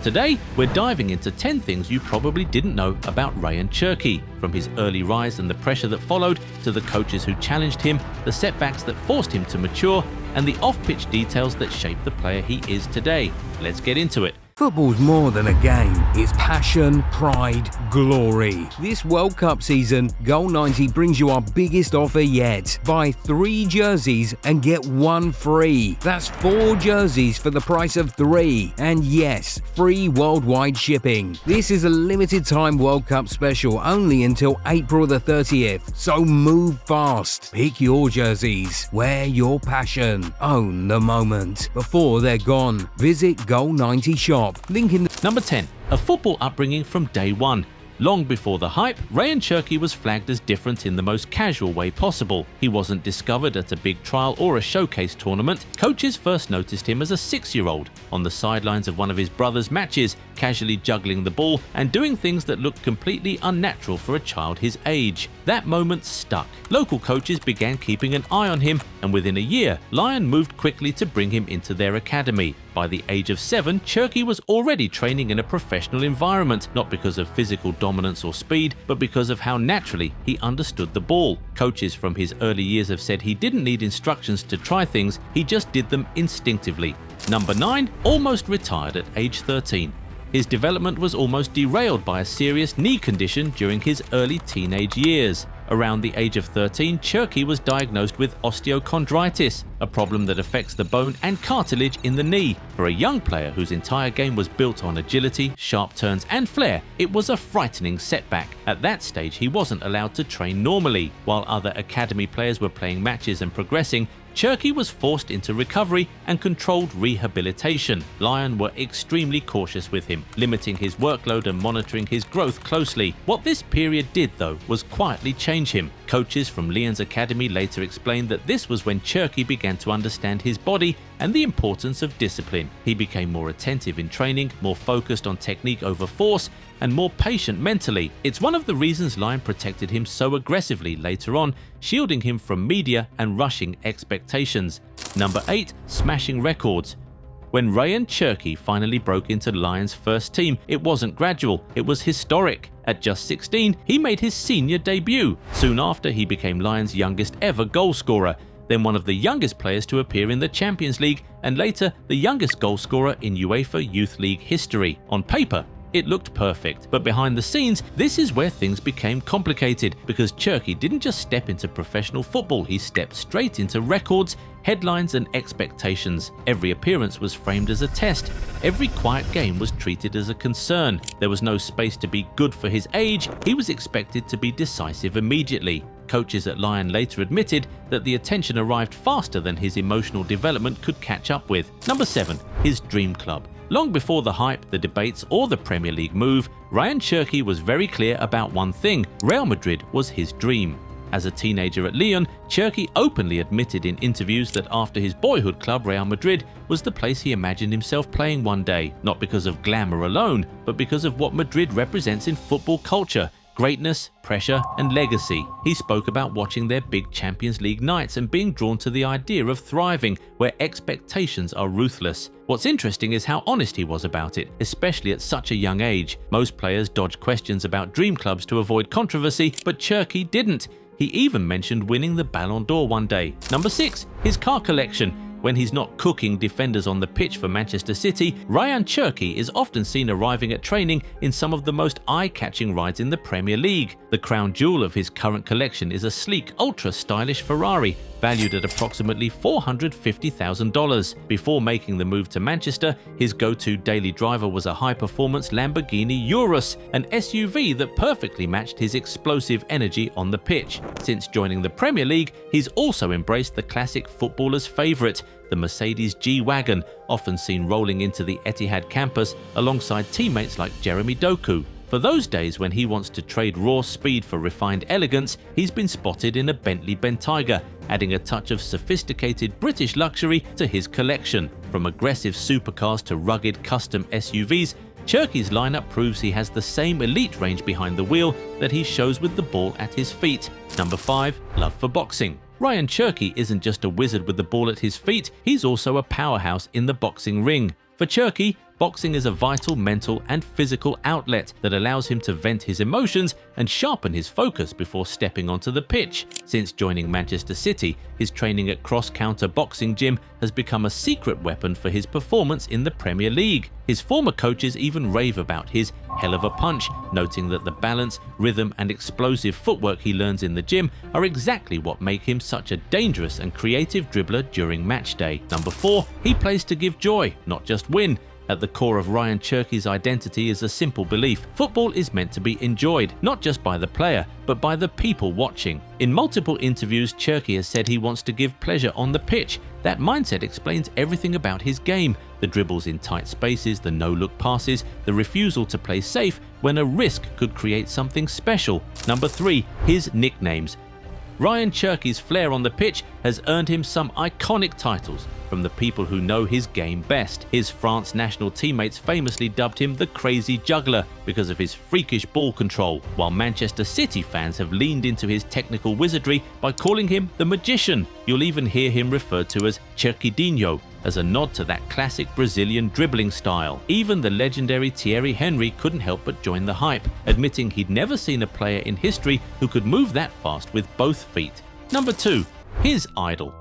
Today, we're diving into 10 things you probably didn't know about Rayan Cherki, from his early rise and the pressure that followed, to the coaches who challenged him, the setbacks that forced him to mature, and the off-pitch details that shaped the player he is today. Let's get into it. Football's more than a game. It's passion, pride, glory. This World Cup season, Goal 90 brings you our biggest offer yet. Buy 3 jerseys and get 1 free. That's 4 jerseys for the price of 3. And yes, free worldwide shipping. This is a limited time World Cup special only until April the 30th. So move fast. Pick your jerseys. Wear your passion. Own the moment before they're gone. Visit Goal 90 Shop. Link in the... Number 10. A football upbringing from day one. Long before the hype, Rayan Cherki was flagged as different in the most casual way possible. He wasn't discovered at a big trial or a showcase tournament. Coaches first noticed him as a 6-year-old, on the sidelines of one of his brother's matches, casually juggling the ball and doing things that looked completely unnatural for a child his age. That moment stuck. Local coaches began keeping an eye on him, and within a year, Rayan moved quickly to bring him into their academy. By the age of 7, Cherki was already training in a professional environment, not because of physical dominance or speed, but because of how naturally he understood the ball. Coaches from his early years have said he didn't need instructions to try things, he just did them instinctively. Number 9. Almost retired at age 13. His development was almost derailed by a serious knee condition during his early teenage years. Around the age of 13, Cherki was diagnosed with osteochondritis, a problem that affects the bone and cartilage in the knee. For a young player whose entire game was built on agility, sharp turns and flair, it was a frightening setback. At that stage, he wasn't allowed to train normally. While other academy players were playing matches and progressing, Cherki was forced into recovery and controlled rehabilitation. Rayan were extremely cautious with him, limiting his workload and monitoring his growth closely. What this period did, though, was quietly change him. Coaches from Rayan's academy later explained that this was when Cherki began to understand his body and the importance of discipline. He became more attentive in training, more focused on technique over force, and more patient mentally. It's one of the reasons Rayan protected him so aggressively later on, shielding him from media and rushing expectations. Number 8. Smashing records. When Rayan Cherki finally broke into Rayan's first team, it wasn't gradual, it was historic. At just 16, he made his senior debut. Soon after, he became Rayan's youngest ever goalscorer, then one of the youngest players to appear in the Champions League, and later the youngest goalscorer in UEFA Youth League history. On paper, it looked perfect, but behind the scenes, this is where things became complicated, because Cherki didn't just step into professional football, he stepped straight into records, headlines and expectations. Every appearance was framed as a test. Every quiet game was treated as a concern. There was no space to be good for his age. He was expected to be decisive immediately. Coaches at Rayan later admitted that the attention arrived faster than his emotional development could catch up with. Number 7. His dream club. Long before the hype, the debates or the Premier League move, Rayan Cherki was very clear about one thing: Real Madrid was his dream. As a teenager at Lyon, Cherki openly admitted in interviews that after his boyhood club, Real Madrid, was the place he imagined himself playing one day, not because of glamour alone, but because of what Madrid represents in football culture: greatness, pressure, and legacy. He spoke about watching their big Champions League nights and being drawn to the idea of thriving, where expectations are ruthless. What's interesting is how honest he was about it, especially at such a young age. Most players dodge questions about dream clubs to avoid controversy, but Cherki didn't. He even mentioned winning the Ballon d'Or one day. Number 6. His car collection. When he's not cooking defenders on the pitch for Manchester City, Rayan Cherki is often seen arriving at training in some of the most eye-catching rides in the Premier League. The crown jewel of his current collection is a sleek, ultra-stylish Ferrari, valued at approximately $450,000. Before making the move to Manchester, his go-to daily driver was a high-performance Lamborghini Urus, an SUV that perfectly matched his explosive energy on the pitch. Since joining the Premier League, he's also embraced the classic footballer's favourite, the Mercedes G-Wagon, often seen rolling into the Etihad campus alongside teammates like Jeremy Doku. For those days when he wants to trade raw speed for refined elegance, he's been spotted in a Bentley Bentayga, adding a touch of sophisticated British luxury to his collection. From aggressive supercars to rugged custom SUVs, Cherki's lineup proves he has the same elite range behind the wheel that he shows with the ball at his feet. Number 5. Love for boxing. Rayan Cherki isn't just a wizard with the ball at his feet, he's also a powerhouse in the boxing ring. For Cherki, boxing is a vital mental and physical outlet that allows him to vent his emotions and sharpen his focus before stepping onto the pitch. Since joining Manchester City, his training at Cross Counter Boxing Gym has become a secret weapon for his performance in the Premier League. His former coaches even rave about his hell of a punch, noting that the balance, rhythm and explosive footwork he learns in the gym are exactly what make him such a dangerous and creative dribbler during match day. Number 4, he plays to give joy, not just win. At the core of Rayan Cherki's identity is a simple belief: football is meant to be enjoyed, not just by the player, but by the people watching. In multiple interviews, Cherki has said he wants to give pleasure on the pitch. That mindset explains everything about his game: the dribbles in tight spaces, the no-look passes, the refusal to play safe when a risk could create something special. Number 3, his nicknames. Rayan Cherki's flair on the pitch has earned him some iconic titles from the people who know his game best. His France national teammates famously dubbed him the crazy juggler because of his freakish ball control, while Manchester City fans have leaned into his technical wizardry by calling him the magician. You'll even hear him referred to as Cherquidinho, as a nod to that classic Brazilian dribbling style. Even the legendary Thierry Henry couldn't help but join the hype, admitting he'd never seen a player in history who could move that fast with both feet. Number 2, his idol.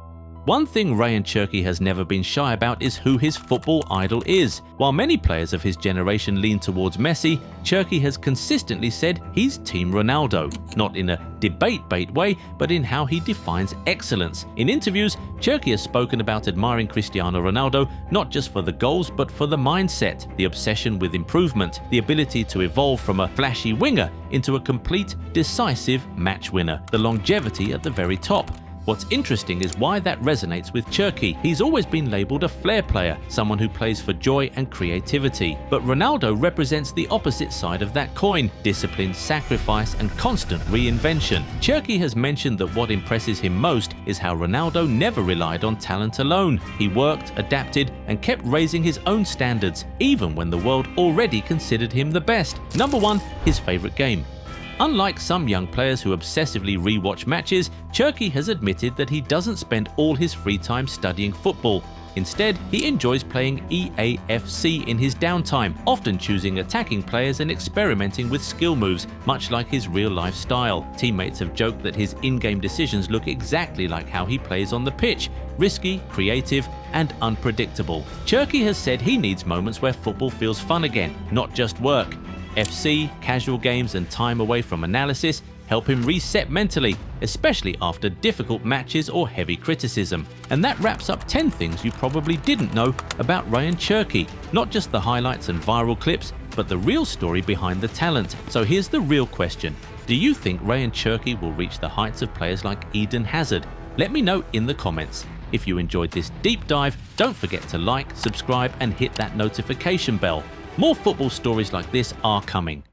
One thing Rayan Cherki has never been shy about is who his football idol is. While many players of his generation lean towards Messi, Cherki has consistently said he's Team Ronaldo, not in a debate-bait way, but in how he defines excellence. In interviews, Cherki has spoken about admiring Cristiano Ronaldo not just for the goals but for the mindset, the obsession with improvement, the ability to evolve from a flashy winger into a complete, decisive match winner, the longevity at the very top. What's interesting is why that resonates with Cherki. He's always been labelled a flair player, someone who plays for joy and creativity. But Ronaldo represents the opposite side of that coin: discipline, sacrifice and constant reinvention. Cherki has mentioned that what impresses him most is how Ronaldo never relied on talent alone. He worked, adapted and kept raising his own standards, even when the world already considered him the best. Number 1, his favourite game. Unlike some young players who obsessively re-watch matches, Cherki has admitted that he doesn't spend all his free time studying football. Instead, he enjoys playing EAFC in his downtime, often choosing attacking players and experimenting with skill moves, much like his real-life style. Teammates have joked that his in-game decisions look exactly like how he plays on the pitch: risky, creative and unpredictable. Cherki has said he needs moments where football feels fun again, not just work. FC, casual games and time away from analysis help him reset mentally, especially after difficult matches or heavy criticism. And that wraps up 10 things you probably didn't know about Rayan Cherki. Not just the highlights and viral clips, but the real story behind the talent. So here's the real question: do you think Rayan Cherki will reach the heights of players like Eden Hazard? Let me know in the comments. If you enjoyed this deep dive, don't forget to like, subscribe and hit that notification bell. More football stories like this are coming.